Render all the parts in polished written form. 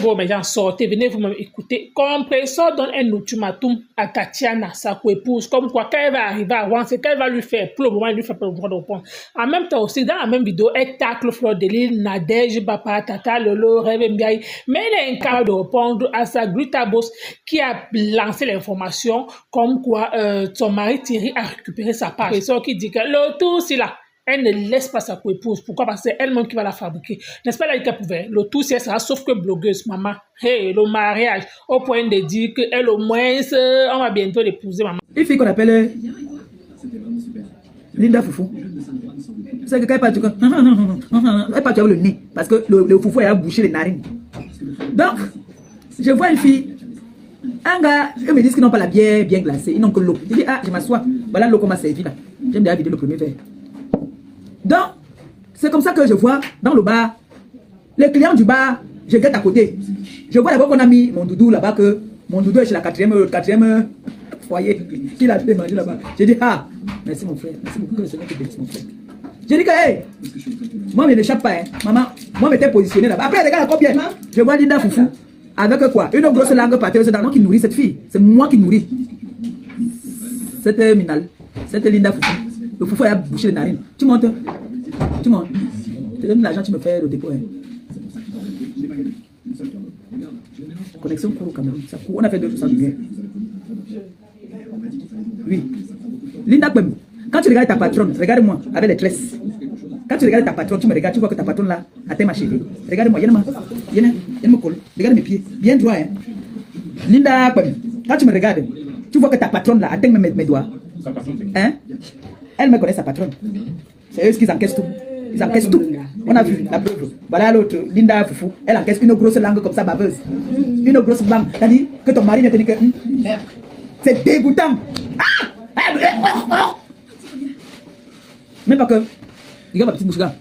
vos gens, sortez, venez vous-même écouter. Compressor donne un ultimatum à Tatiana, sa co-épouse, comme quoi, quand elle va arriver à Rouen, c'est qu'elle va lui faire pour le moment, elle lui fait pas le droit de répondre. En même temps aussi, dans la même vidéo, elle tacle Fleur de Lys, Nadège, Bapa, Tata, Lolo, Rêve Mbiaye, mais elle est incapable de répondre à sa Glutabos qui a lancé l'information comme quoi son mari Thierry a récupéré sa part. Compressor qui dit que le tout, c'est là. Elle ne laisse pas sa co-épouse. Pourquoi? Parce que c'est elle-même qui va la fabriquer. N'est-ce pas là qu'elle pouvait? Le tout, c'est ça, sauf que blogueuse, maman. Hey, le mariage, au point de dire qu'elle, au moins, on va bientôt l'épouser, maman. Une fille qu'on appelle Linda Foufou. C'est que quand elle parle, elle parle avec le nez. Parce que le foufou, elle a bouché les narines. Donc, je vois une fille. Un gars, eux me disent qu'ils n'ont pas la bière bien glacée. Ils n'ont que l'eau. Je dis, ah, je m'assois. Voilà l'eau qu'on m'a servi là. J'aime bien vider le premier verre. Donc, c'est comme ça que je vois dans le bar, les clients du bar, je guette à côté. Je vois d'abord qu'on a mis mon doudou là-bas, que mon doudou est chez la quatrième foyer qu'il a fait manger là-bas. J'ai dit, ah, merci mon frère, merci beaucoup que le Seigneur te bénisse mon frère. J'ai dit que, hey, moi, je n'échappe pas, hein. Maman, moi, je m'étais positionné là-bas. Après, regarde combien. Je vois Linda Foufou, avec quoi? Une grosse langue pâteuse dans le qui nourrit cette fille. C'est moi qui nourris. C'était Minal, c'était Linda Foufou. Le foufou a bouché les narines. Tu montes. Tu montes. Tu donnes l'argent, tu me fais le dépôt. Hein. Connexion court au Cameroun. Ça court. On a fait 2% du bien. Oui. Linda Kwem, quand tu regardes ta patronne, regarde-moi avec les tresses. Quand tu regardes ta patronne, tu me regardes, tu vois que ta patronne là atteint ma cheville. Regarde-moi, il y a me colle. Regarde mes pieds. Bien droit. Hein. Linda Kwem, quand tu me regardes, tu vois que ta patronne là atteint mes doigts. Hein? Elle me connaît sa patronne. C'est eux qui encaissent tout. Ils encaissent tout. On a vu la preuve. Voilà l'autre, Linda Foufou. Elle encaisse une grosse langue comme ça, baveuse. Une grosse langue. T'as dit que ton mari n'a pas dit que. C'est dégoûtant. Même pas que. Regarde ma petite bouche là.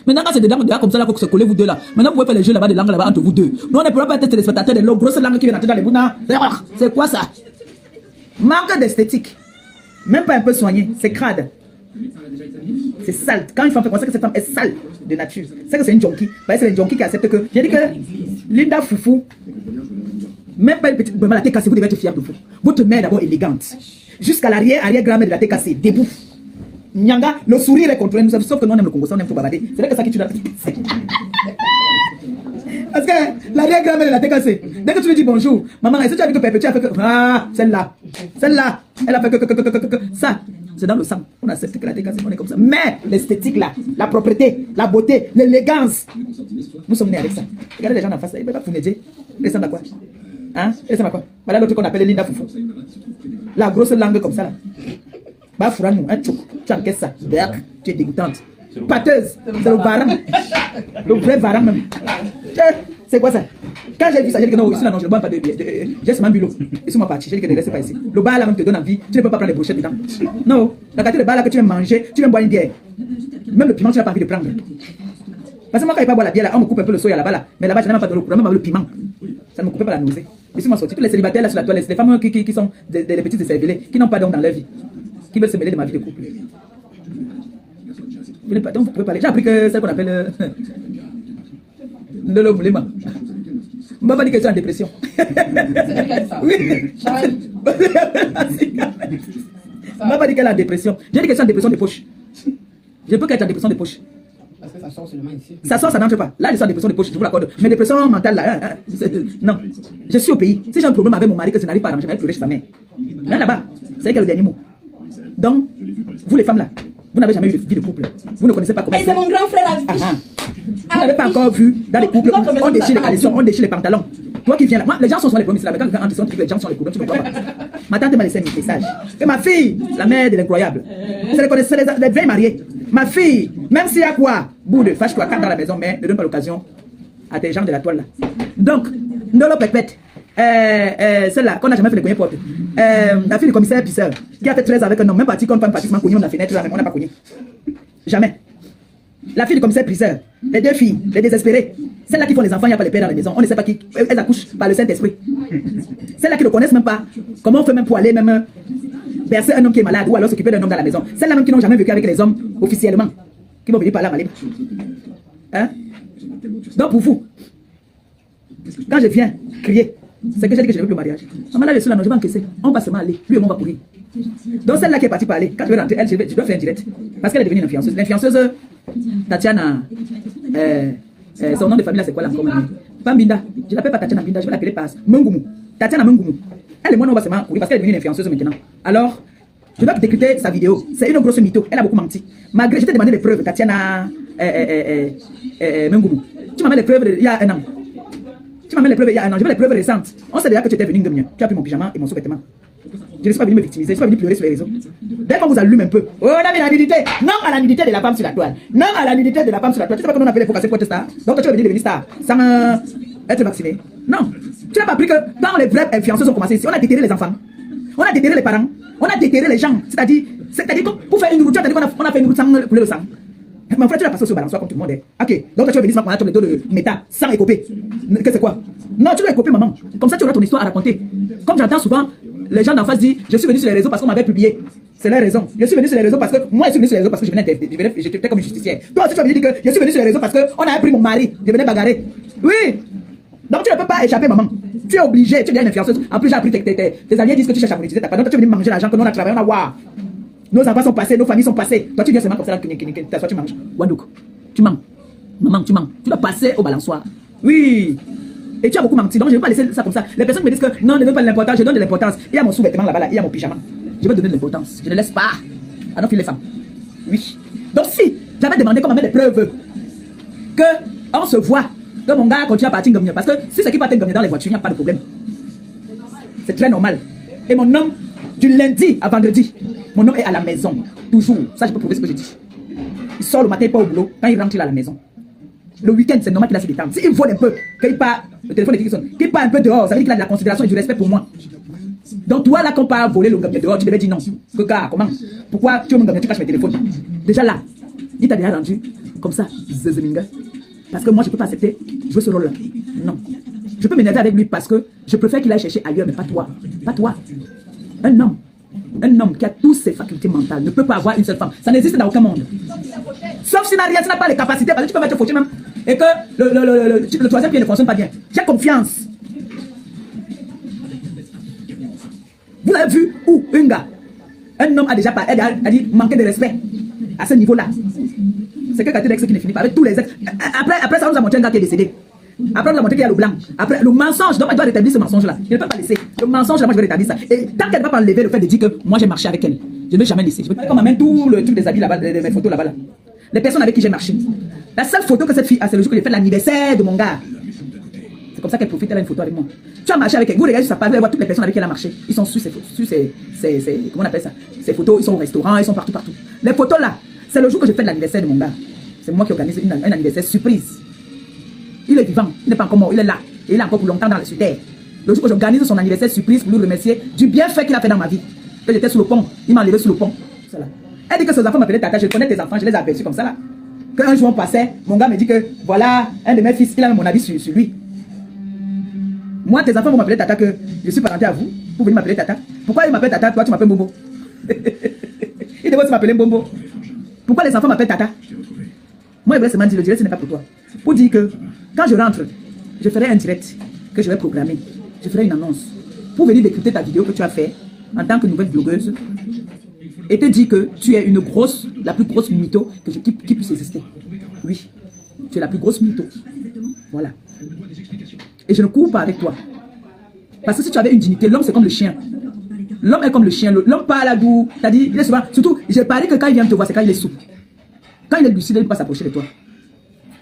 Maintenant, quand c'est des langues comme ça, là, faut que se coller vous deux là. Maintenant, vous pouvez faire les jeux là-bas, des langues là-bas entre vous deux. Nous, on ne pourra pas être téléspectateurs des grosses langues qui viennent entrer dans les bounas. C'est quoi ça? Manque d'esthétique. Même pas un peu soigné, c'est crade. C'est sale. Quand une femme fait comme ça, que cette femme est sale de nature. C'est que c'est une junkie. C'est une junkie qui accepte que. J'ai dit que Linda Foufou, même pas une petite. Vraiment, la tête cassée, vous devez être fiable de vous. Votre mère d'abord élégante. Jusqu'à l'arrière-grand-mère de la tête cassée, debout. Nyanga, le sourire est contrôlé. Nous savons, sauf que nous on aime le Congo, on aime tout babader. C'est vrai que ça qui tue la. Parce que l'arrière-grand-mère de la tête cassée, dès que tu lui dis bonjour, maman, est-ce que tu as vu que Pépé, tu as fait que. Ah, celle-là, elle a fait que. Ça, c'est dans le sang. On accepte que la tête cassée, on est comme ça. Mais l'esthétique là, la propreté, la beauté, l'élégance, nous sommes nés avec ça. Regardez les gens en face, ils ne peuvent pas fouiner. Ils ressemblent à quoi? Hein? Ils ressemblent à quoi? Voilà l'autre qu'on appelle Linda Foufou. La grosse langue comme ça là. Bah, Fouranou, un tchouk, tu encaisses ça. Tu es dégoûtante. Pâteuse, c'est le varan. Le vrai varan même. C'est quoi ça? Quand j'ai vu ça, j'ai dit que non, ici là, non, je ne bois pas de bière. J'ai seulement bu l'eau. Et sur ma partie, j'ai dit que ne reste pas ici. Le bar là même te donne envie, tu ne peux pas prendre les brochettes dedans. Non, la qualité de bar là que tu viens manger, tu viens boire une bière. Même le piment, tu n'as pas envie de prendre. Parce que moi, quand je ne pas boire la bière là, on me coupe un peu le soya là-bas là. Mais là-bas, je n'ai même pas de l'eau, même avec le piment. Ça ne me coupe pas la nausée. Et sur ma sortie, tous les célibataires là sur la toilette, les femmes qui sont des petites cervelées, qui n'ont pas d'homme dans leur vie, qui veulent se mêler de ma vie de couple. Donc vous pouvez parler. J'ai appris que celle qu'on appelle Lolo Moulema. On m'a pas dit que tu es en dépression. Oui. On m'a pas dit qu'elle est en dépression. J'ai dit que tu es en dépression de poche. Je peux qu'elle est en dépression de poche. Parce que ça sort seulement ici. Ça sort, ça n'entre pas. Là, ils sont en dépression de poche, je vous l'accorde. Mais dépression mentale, là, non. Je suis au pays. Si j'ai un problème avec mon mari que je n'arrive pas à arranger, je vais pleurer chez sa mère. Là-bas, c'est quel le dernier mot. Donc, vous les femmes là, vous n'avez jamais eu de vie de couple. Vous ne connaissez pas comment. Et c'est mon grand frère à vie. Vous n'avez pas encore vu dans les couples où on déchire les caleçons, on déchire les pantalons. Toi qui viens là, moi, les gens sont sur les premiers là, mais quand les gens les gens sont les problèmes, tu ne vois pas. Ma tante m'a laissé un message. Et ma fille, la mère de l'incroyable, c'est les vieilles mariées. Ma fille, même s'il y a quoi, boude, fâche-toi, quand dans la maison, mais ne donne pas l'occasion à tes gens de la toile là. Donc, Ndolo Pépette, celle-là, qu'on n'a jamais fait les cogner portes. La fille du commissaire Pisseur, qui a fait 13 avec un homme, même parti qu'on pas pratiquement cogné, on a fenêtre là, mais on n'a pas cogné. Jamais. La fille du commissaire Pisseur, les deux filles, les désespérées, celles-là qui font les enfants, il n'y a pas les pères dans la maison, on ne sait pas qui, elles accouchent par le Saint-Esprit. Celles-là qui ne connaissent même pas, comment on fait même pour aller même bercer un homme qui est malade ou alors s'occuper d'un homme dans la maison. Celles-là même qui n'ont jamais vécu avec les hommes officiellement, qui vont venir par là, malade. Hein? Donc pour vous, Quand je viens crier, c'est que j'ai dit que je veux plus le mariage. Maman, là, je suis là, non, je vais encaisser. On va seulement aller. Lui et moi, on va courir. Donc, celle-là qui est partie parler, quand je vais rentrer, elle, je dois faire un direct. Parce qu'elle est devenue une influenceuse. L'influenceuse, Tatiana, son nom de famille, là, c'est quoi là encore? Pambinda. Je ne l'appelle pas Tatiana Binda, je vais l'appeler par Mungumu. Tatiana Mungumu. Elle et moi, on va seulement courir parce qu'elle est devenue une influenceuse maintenant. Alors, je dois décrypter sa vidéo. C'est une grosse mytho. Elle a beaucoup menti. Malgré, je t'ai demandé les preuves, Tatiana Mungumu. Tu m'as mis les preuves il y a un an. Tu m'as mis les preuves il y a un an. Je veux les preuves récentes. On sait déjà que tu étais venu de mieux. Tu as pris mon pyjama et mon sous-vêtement. Je ne suis pas venu me victimiser, je ne suis pas venu pleurer sur les réseaux. Dès qu'on vous allume un peu, oh, on a mis la nudité. Non à la nudité de la femme sur la toile. Non à la nudité de la femme sur la toile. Tu sais pas qu'on avait les focacés pour être star. Donc tu vas venir devenir star sans être vacciné. Non. Tu n'as pas appris que quand les vrais influenceurs ont commencé ici, on a déterré les enfants. On a déterré les parents. On a déterré les gens. C'est-à-dire que pour faire une route, tu as dit qu'on a fait une route sans couler le sang. Mon frère, tu l'as passé au balançoire comme tout le monde. Ok, donc tu vas venir sur les dos de méta sans écoper. Que c'est quoi? Non, tu dois écoper, maman. Comme ça, tu auras ton histoire à raconter. Comme j'entends souvent, les gens d'en face disent, je suis venu sur les réseaux parce qu'on m'avait publié. C'est la raison. Je suis venu sur les réseaux parce que moi, je suis venu sur les réseaux parce que j'étais comme une justicière. Toi aussi, tu vas venir dire que je suis venu sur les réseaux parce qu'on a pris mon mari. Je venais bagarrer. Oui. Donc tu ne peux pas échapper, maman. Tu es obligé, tu es une influenceuse. En plus, j'ai appris tes alliés disent que tu cherches à monétiser ta part. Donc tu es venu manger l'argent que nous on a travaillé, on a voir. Nos enfants sont passés, nos familles sont passées. Toi, tu viens seulement comme ça, t'assois, tu manges. Wandouk, tu manges. Maman, tu manges. Tu dois passer au balançoire. Oui. Et tu as beaucoup menti. Donc, je ne vais pas laisser ça comme ça. Les personnes me disent que non, ne donne pas de l'importance. Je donne de l'importance. Il y a mon sous-vêtement là-bas, là. Il y a mon pyjama. Je vais donner de l'importance. Je ne laisse pas. Ah non, file les femmes. Oui. Donc, si j'avais demandé qu'on m'amène des preuves que on se voit, que mon gars continue à partir comme mieux. Parce que si c'est qui partent comme dans les voitures, il n'y a pas de problème. C'est très normal. Et mon homme, du lundi à vendredi, mon homme est à la maison. Toujours. Ça, je peux prouver ce que je dis. Il sort le matin, il part au boulot. Quand il rentre, il est à la maison. Le week-end, c'est normal qu'il a ses détentes. S'il vole un peu, qu'il part, le téléphone est qui sonne, qu'il part un peu dehors, ça veut dire qu'il a de la considération et du respect pour moi. Donc, toi, là, quand on part voler le gars dehors, tu devais dire non. Que gars, comment? Pourquoi tu veux me gagner, tu caches mes téléphones? Déjà là, il t'a déjà rendu comme ça, Zezeminga. Parce que moi, je ne peux pas accepter jouer ce rôle-là. Non. Je peux m'énerver avec lui parce que je préfère qu'il aille chercher ailleurs, mais pas toi. Pas toi. Un homme qui a toutes ses facultés mentales ne peut pas avoir une seule femme. Ça n'existe dans aucun monde. Sauf s'il n'a rien, s'il n'a pas les capacités, parce que tu peux mettre fauché même. Et que le troisième pied ne fonctionne pas bien. J'ai confiance. Vous l'avez vu où un gars, un homme a déjà dit manquer de respect à ce niveau-là. C'est que quand tu ex qui ne finit pas avec tous les ex. Après ça, on nous a montré un gars qui est décédé. Après, on nous a montré qu'il y a le blanc. Après, le mensonge, donc elle doit rétablir ce mensonge-là. Je ne peux pas laisser. Le mensonge, là, moi, je vais rétablir ça. Et tant qu'elle ne va pas enlever le fait de dire que moi, j'ai marché avec elle, je ne vais jamais laisser. Je veux qu'on m'amène tout le truc des habits là-bas, mes photos là-bas. Là. Les personnes avec qui j'ai marché. La seule photo que cette fille a, c'est le jour que j'ai fait l'anniversaire de mon gars. C'est comme ça qu'elle profite, elle a une photo avec moi. Tu as marché avec elle. Vous regardez sur sa page, vous allez voir toutes les personnes avec qui elle a marché. Ils sont sur comment on appelle ça? Ces photos, ils sont au restaurant, ils sont partout. Les photos là, c'est le jour que j'ai fait l'anniversaire de mon gars. C'est moi qui organise un anniversaire surprise. Il est vivant, il n'est pas encore mort, il est là. Et il est encore pour longtemps dans la terre. Le jour que j'organise son anniversaire surprise pour lui remercier du bienfait qu'il a fait dans ma vie. Que j'étais sous le pont, il m'a enlevé sous le pont. Là. Elle dit que ses enfants m'appelaient Tata, je connais tes enfants, je les ai aperçus comme ça là. Quand un jour on passait, mon gars me dit que voilà, un de mes fils, il a mon avis sur lui. Moi, tes enfants vont m'appeler Tata, que je suis parenté à vous, vous venez m'appeler Tata. Pourquoi ils m'appellent Tata, toi tu m'appelles Bobo? Ils devraient m'appeler Bobo. Pourquoi les enfants m'appellent Tata? Moi, je voulais seulement dire, le direct, ce n'est pas pour toi. Pour dire que quand je rentre, je ferai un direct que je vais programmer. Je ferai une annonce pour venir décrypter ta vidéo que tu as fait en tant que nouvelle blogueuse et te dire que tu es la plus grosse mytho qui puisse exister. Oui, tu es la plus grosse mytho. Voilà. Et je ne cours pas avec toi. Parce que si tu avais une dignité, l'homme c'est comme le chien. L'homme est comme le chien. L'homme parle à doux. C'est-à-dire, il est souvent. Surtout, j'ai parlé que quand il vient te voir, c'est quand il est sous. Quand il est lucide, il ne peut pas s'approcher de toi.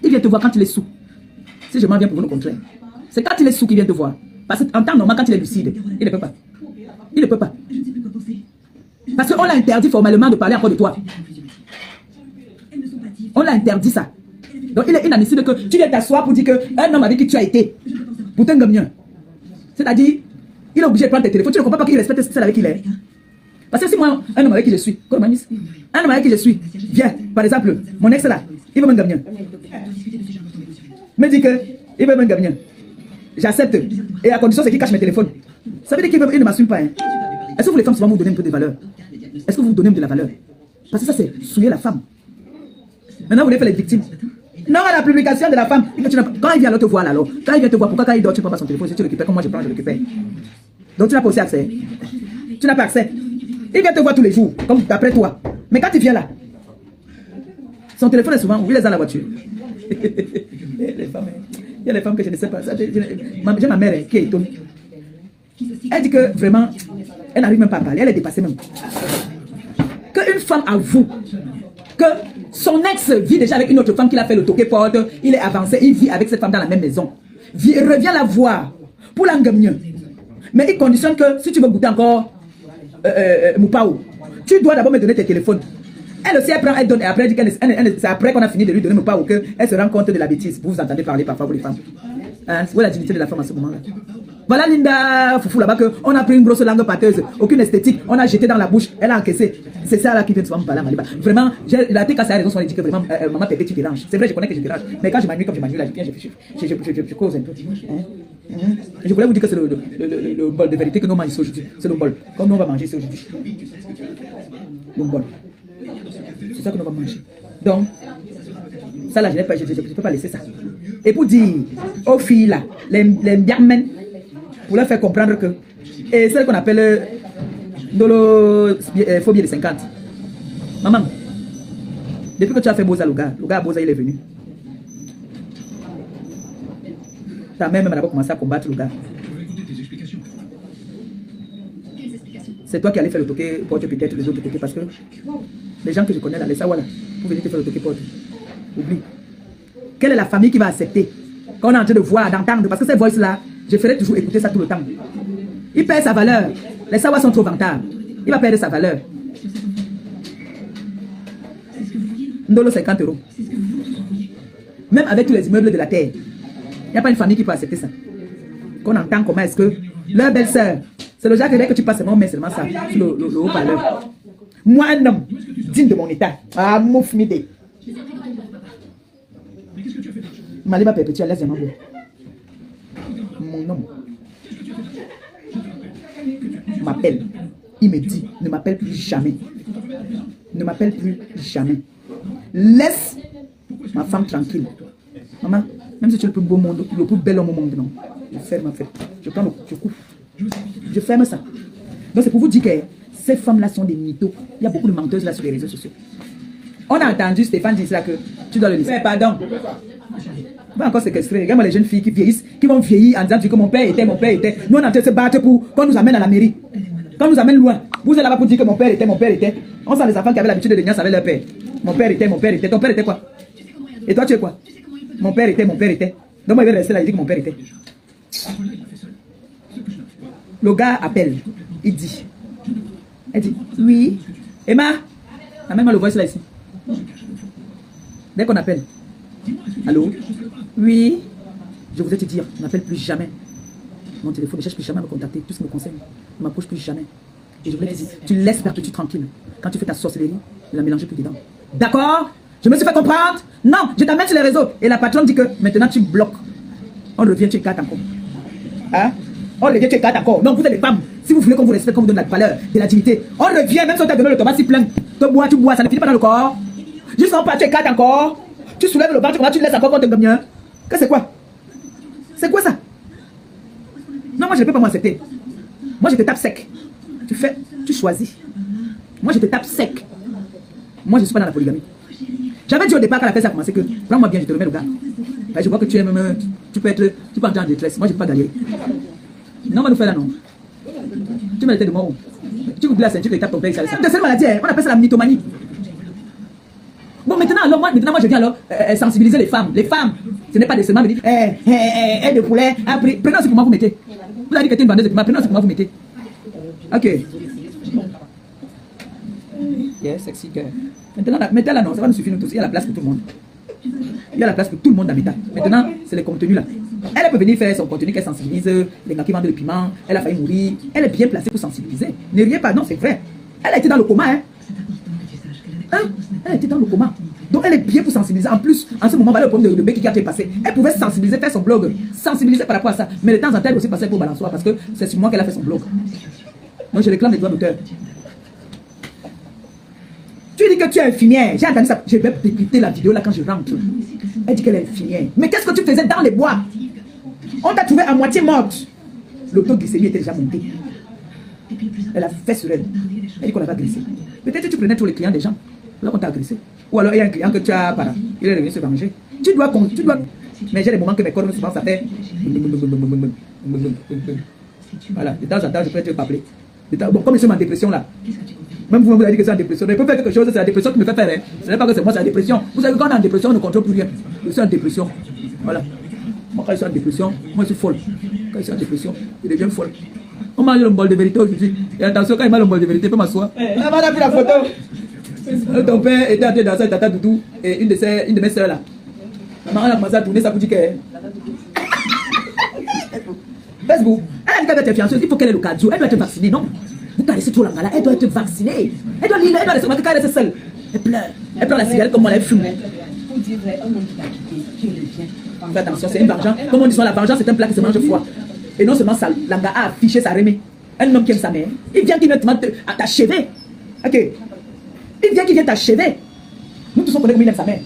Il vient te voir quand il est sous. Si je m'en viens pour vous le contraire. C'est quand il est sous qu'il vient te voir. Parce qu'en temps normal, quand il est lucide, il ne peut pas. Il ne peut pas. Parce qu'on l'a interdit formellement de parler encore de toi. On l'a interdit ça. Donc il est inadmissible que tu viens t'asseoir pour dire qu'un homme avec qui tu as été, pour te gagner. C'est-à-dire, il est obligé de prendre tes téléphones. Tu ne comprends pas qu'il respecte celle avec qui il est. Parce que si moi, un homme avec qui je suis, un homme avec qui je suis, viens, par exemple, mon ex là, il veut me gagner. Me dit que il veut me gagner. J'accepte. Et à condition, c'est qu'il cache mes téléphones. Ça veut dire qu'il ne m'assume pas. Hein. Est-ce que vous les femmes, souvent, vous donnez un peu de valeur? Est-ce que vous donnez de la valeur? Parce que ça, c'est souiller la femme. Maintenant, vous voulez faire les victimes. Non, à la publication de la femme. Quand il vient te voir là, alors, quand il vient te voir, pourquoi quand il dort, tu ne prends pas son téléphone, si tu récupères, comme moi je prends, je récupère. Donc tu n'as pas aussi accès. Tu n'as pas accès. Il vient te voir tous les jours, comme d'après toi. Mais quand il vient là, son téléphone est souvent, où il est dans la voiture. Les femmes, il y a des femmes que je ne sais pas. J'ai ma mère qui est étonnée. Elle dit que vraiment, elle n'arrive même pas à parler, elle est dépassée même. Qu'une femme avoue que son ex vit déjà avec une autre femme qui a fait le toqué porte, il est avancé, il vit avec cette femme dans la même maison. Revient la voir pour l'engager. Mais il conditionne que si tu veux goûter encore Moupao, tu dois d'abord me donner tes téléphones. Elle aussi, elle prend, elle donne, et après, elle dit c'est après qu'on a fini de lui donner Moupao qu'elle se rend compte de la bêtise. Vous entendez parler parfois pour les femmes. Hein, où est la dignité de la femme à ce moment-là? Voilà Linda Foufou là-bas qu'on a pris une grosse langue pâteuse, aucune esthétique, on a jeté dans la bouche, elle a encaissé. C'est ça là qui vient souvent me parler à Maliba. Vraiment, la tête cassée a raison, on dit que vraiment, maman Pépé, tu déranges. C'est vrai, je connais que je dérange. Mais quand je m'ennuie, comme je m'ennuie là, je cause un peu. Hein? Je voulais vous dire que c'est le bol de vérité que nous mangeons aujourd'hui. C'est le bol. Comme nous on va manger, c'est aujourd'hui. Le bol. C'est ça que nous allons manger. Donc, ça là, je ne peux pas laisser ça. Et pour dire aux filles là, les biamens, pour leur faire comprendre que, et c'est ce qu'on appelle le phobie de 50. Maman, depuis que tu as fait Boza, le gars Boza il est venu. Ta mère même elle a commencé à combattre le gars. C'est toi qui allais faire le toqué porte peut-être les autres côtés parce que les gens que je connais là, les Sawala, pour venir te faire le toqué porte. Oublie. Quelle est la famille qui va accepter qu'on est en train de voir, d'entendre? Parce que ces voices là, je ferai toujours écouter ça tout le temps. Il perd sa valeur. Les Sawa sont trop vantables. Il va perdre sa valeur. Ndolo 50 €. Même avec tous les immeubles de la terre, il n'y a pas une famille qui peut accepter ça. Qu'on entend comment est-ce que leur belle-sœur, c'est le genre que tu passes, on met seulement ça sur le haut-parleur. Moi, un homme digne de mon état, ah, mouf mide. Maliba Pépé, laisse mon homme m'appelle. Il me dit, ne m'appelle plus jamais. Ne m'appelle plus jamais. Laisse ma femme tranquille. Maman, même si tu es le plus beau monde, le plus bel homme au monde, non. Je ferme ma fête. Je prends je coupe. Je ferme ça. Donc c'est pour vous dire que ces femmes-là sont des mythos. Il y a beaucoup de menteuses là sur les réseaux sociaux. On a entendu Stéphane dire ça que tu dois le laisser. Pardon. On va encore séquestrer. Regarde-moi les jeunes filles qui vieillissent, qui vont vieillir en disant que mon père était. Nous on est en train de se battre pour qu'on nous amène à la mairie. Qu'on nous amène loin. Vous êtes là-bas pour dire que mon père était. On sent les enfants qui avaient l'habitude de venir avec leur père. Mon père était. Ton père était quoi? Et toi tu es quoi? Mon père était. Donc moi il va rester là, il dit que mon père était. Le gars appelle. Il dit. Elle dit, oui. Emma, la même le voice là ici. Dès qu'on appelle. Allô? Oui. Je voudrais te dire, on n'appelle plus jamais. Mon téléphone ne cherche plus jamais à me contacter. Tout ce qui me concerne, ne m'approche plus jamais. Et je voulais te dire, tu laisses Perpétue tranquille. Quand tu fais ta sorcellerie, ne la mélange plus dedans. D'accord? Je me suis fait comprendre? Non, je t'amène sur les réseaux. Et la patronne dit que maintenant tu bloques. On revient, tu écartes encore. Hein? On revient, tu écartes encore. Non, vous êtes des femmes. Si vous voulez qu'on vous respecte, qu'on vous donne la valeur, de la dignité. On revient, même si on t'a donné le tomate si plein. Tu bois, ça ne finit pas dans le corps. Juste en pas, tu écartes encore. Tu soulèves le bras, tu laisses encore quand tu me bien. Que c'est quoi? C'est quoi ça? Non, moi je ne peux pas m'accepter. Moi je te tape sec. Tu choisis. Moi je te tape sec. Moi je ne suis pas dans la polygamie. J'avais dit au départ quand la fête a commencé que prends-moi bien, je te remets le gars. Je vois que tu aimes, tu peux entrer en détresse. Moi je ne peux pas galérer. Non, on va nous faire là non. Tu me l'étais de moi où? Tu ouvres la ceinture et tapes ton père. De cette maladie, on appelle ça la mythomanie. Bon, maintenant, moi je viens alors sensibiliser les femmes. Les femmes, ce n'est pas des seulement me dire, aide de poulet, prenez aussi pour moi vous mettez. Vous avez dit que tu es une vendeuse de piment, prenez aussi pour moi vous mettez. Ok. Yes, sexy girl. Maintenant là, non, ça va nous suffire nous tous. Il y a la place pour tout le monde. Il y a la place pour tout le monde dans l'État. Maintenant, c'est les contenus là. Elle peut venir faire son contenu qu'elle sensibilise, les gars qui vendent le piment, elle a failli mourir. Elle est bien placée pour sensibiliser. Ne riez pas, non, c'est vrai. Elle a été dans le coma, hein. Elle était dans le coma. Donc elle est bien pour sensibiliser. En plus, en ce moment, voilà le problème de Becky qui a été passé. Elle pouvait sensibiliser, faire son blog, sensibiliser par rapport à ça. Mais de temps en temps, elle aussi passait pour balançoire parce que c'est sur moi qu'elle a fait son blog. Donc je réclame les droits d'auteur. Tu dis que tu es infirmière. J'ai entendu ça. Je vais écouter la vidéo là quand je rentre. Elle dit qu'elle est infirmière. Mais qu'est-ce que tu faisais dans les bois? On t'a trouvé à moitié morte. L'autoglycémie était déjà montée. Elle a fait sur elle. Elle dit qu'on l'avait agressé. Peut-être que tu prenais tous les clients des gens. Là, on t'a agressé. Ou alors il y a un client que tu as, il est revenu se venger. Tu dois. Mais j'ai des moments que mes corps me souvent ça fait. Voilà, de temps en temps, je peux te rappeler. Bon, comme je suis en dépression là. Même vous avez dit que c'est en dépression. Mais il peut faire quelque chose, c'est la dépression qui me fait faire. Hein. Ce n'est pas que c'est moi, c'est la dépression. Vous savez, quand on est en dépression, on ne contrôle plus rien. Je suis en dépression. Voilà. Moi, quand je suis en dépression, moi, je suis folle. Quand je suis en dépression, je deviens folle. On mange le bol de vérité aujourd'hui. Et attention, quand il mange le bol de vérité, il peut m'asseoir. On a pris la photo. Ton père était en train de danser avec Tata Doudou et une de mes soeurs là. Maman a commencé à tourner sa boutique. Facebook, elle a dit qu'elle était fianceuse, il faut qu'elle ait le cadeau. Elle doit être vaccinée, non? Vous caressez trop la malade, elle doit être vaccinée. Elle doit lire, elle doit rester quand elle est seule. Elle pleure. Elle prend la cigarette comme moi, elle fume. Fais attention, c'est une vengeance. Comme on dit, la vengeance, c'est un plat qui se mange froid. Et non seulement ça, Langa a affiché sa remée. Un homme qui aime sa mère. Il vient qui vient t'achever. Ok. Il vient qui vient t'achever. Nous tous on connaît comment il aime sa mère.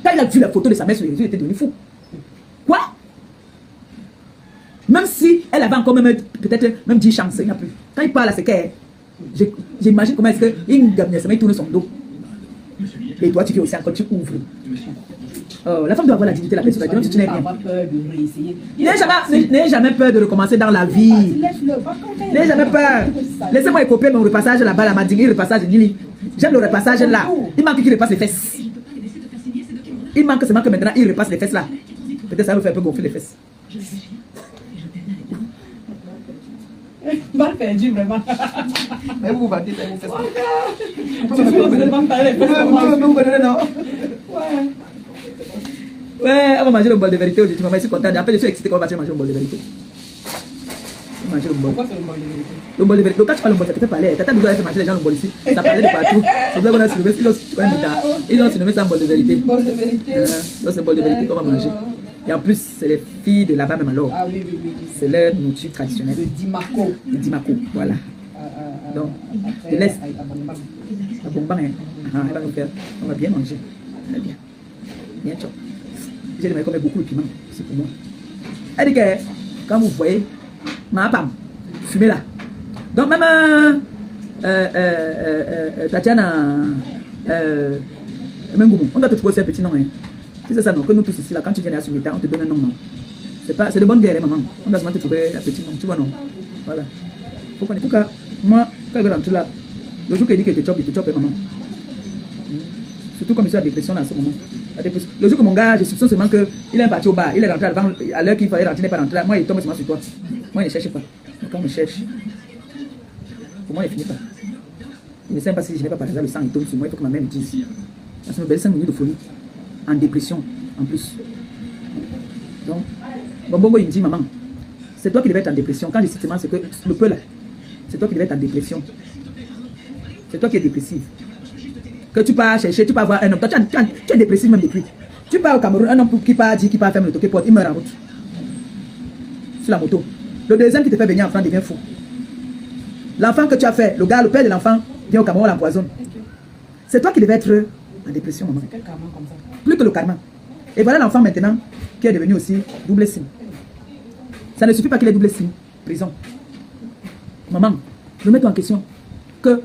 Quand il a vu la photo de sa mère sur les réseaux, il était devenu fou. Quoi? Même si elle avait encore même peut-être même 10 chances, il n'y a plus. Quand il parle à ses cœurs, j'imagine comment est-ce qu'il gagne, il tourne son dos. Et toi, tu fais aussi encore, tu ouvres. Oh, la femme doit avoir la dignité de la personne, même si tu n'es rien. N'ayez jamais peur de recommencer dans la vie. N'ayez jamais peur. Laissez-moi copier mon repassage là-bas, la Madini, le repassage de Nili. J'aime le repassage là. Il manque qu'il repasse les fesses. Il manque seulement que maintenant il repasse les fesses là. Peut-être ça va faire un peu gonfler les fesses. Mal perdu, vraiment. Mais vous vendez les fesses. Ouais, on va manger le bol de vérité aujourd'hui. Maman, je suis contente. Après, je suis excitée qu'on va manger le bol de vérité. Manger le bol. Pourquoi c'est le bol de vérité? Le bol de vérité. Quand tu parles le bol, ça te fait parler. Tata nous doit faire manger les gens le bol ici. Ça parlait de partout. C'est vrai qu'on a soulevé. Ils ont soulevé ça en bol de vérité. Bol de vérité. Donc, c'est le bol de vérité qu'on va manger. Et en plus, c'est les filles de là-bas même alors. Ah oui, oui, oui. C'est leur nourriture traditionnelle. Le Dimako. Le Dimako, voilà. Donc, de l'Est. La bomba, hein. Elle va nous faire. On va bien manger. Très bien. Bien sûr. J'aimerais qu'on met beaucoup de piment. C'est pour moi. Elle dit que quand vous voyez ma femme fumer là. Donc, même Tatiana, on doit te trouver ces petits noms. Hein. C'est ça, non, que nous tous ici, là, quand tu viens à Sumita, on te donne un nom, non. C'est de bonne guerre, maman. On doit seulement te trouver un petit nom, tu vois, non. Voilà. Faut qu'on ait tout cas, moi, quand je rentre là, le jour qu'il dit qu'il te chope, maman. Surtout comme je suis en dépression là, à ce moment. Le jour que mon gars, je soupçonne seulement qu'il est parti au bar, il est rentré avant, à l'heure qu'il fallait rentrer, il n'est pas rentré là. Moi, il tombe seulement sur toi. Moi, il ne cherche pas. Donc, quand on me cherche, pour moi, il ne finit pas. Il ne sait pas si je n'ai pas par exemple le sang, il tombe sur moi, il faut que ma mère me dise. Ça me belle 5 minutes de folie. En dépression, en plus. Donc, Bongo, il me dit, maman, c'est toi qui devais être en dépression. Quand je cite seulement, c'est que le peu là, c'est toi qui devais être en dépression. C'est toi qui es dépressive. Que tu pars chercher, tu pars voir un homme. Toi, tu es dépressif même depuis. Tu pars au Cameroun, un homme qui part dire qu'il part faire le toqué porte, il meurt en route. Sur la moto. Le deuxième qui te fait venir en France devient fou. L'enfant que tu as fait, le gars, le père de l'enfant, vient au Cameroun, l'empoisonne. C'est toi qui devais être en dépression, maman. Quel karma comme ça? Plus que le karma. Et voilà l'enfant maintenant qui est devenu aussi double signe. Ça ne suffit pas qu'il ait double signe. Prison. Maman, je mets toi en question que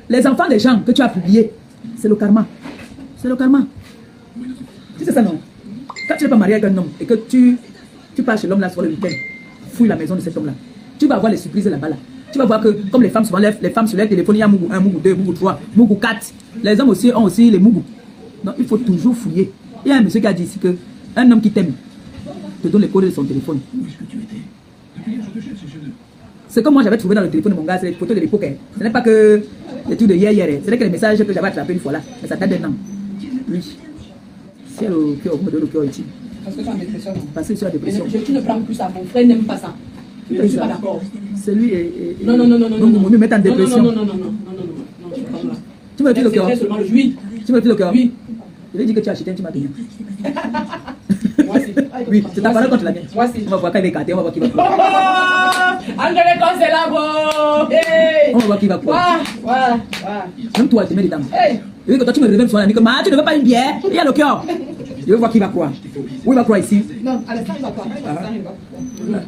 les enfants des gens que tu as publiés, c'est le karma. C'est le karma. Tu sais ça, non? Quand tu n'es pas marié avec un homme et que tu pars chez l'homme là sur le week-end, fouille la maison de cet homme là, tu vas voir les surprises là-bas là. Tu vas voir que comme les femmes souvent les femmes sur leur téléphone, il y a Mougou 1, Mougou 2, Mougou 3, Mougou 4. Les hommes aussi ont aussi les Mougou. Donc il faut toujours fouiller. Il y a un monsieur qui a dit ici que un homme qui t'aime te donne les codes de son téléphone. C'est comme moi j'avais trouvé dans le téléphone de mon gars, c'est les photos de l'époque. Hein. Ce n'est pas que les trucs de hier. C'est vrai que les messages que j'avais attrapés une fois là, mais ça date d'un an. Oui. Si elle au cœur, vous me donnez le cœur ici. Parce que tu es en dépression. Parce que je suis en dépression. Tu ne prends plus ça, mon frère n'aime pas ça. Je ne suis pas d'accord. C'est lui et non. vous me mettez en dépression. Non, je suis pas là. Tu me dis le cœur. Oui. Tu me dis le cœur. Oui. Je lui ai dit que tu as acheté un, tu m'as donné. Moi aussi. Oui, c'est ta parole contre la mienne. Moi aussi. On va voir quand il va écarter, on va voir qui va quoi. Angèle, quand c'est là, bon. On va voir qui va quoi. Ouais. Même toi, tu mets des dames. Hey. Et que toi, tu me réveilles souvent, tu ne veux pas une bière, il y a le cœur. Je veux voir qui va croire. Où il va croire ici? Non, Alexandre, il va croire.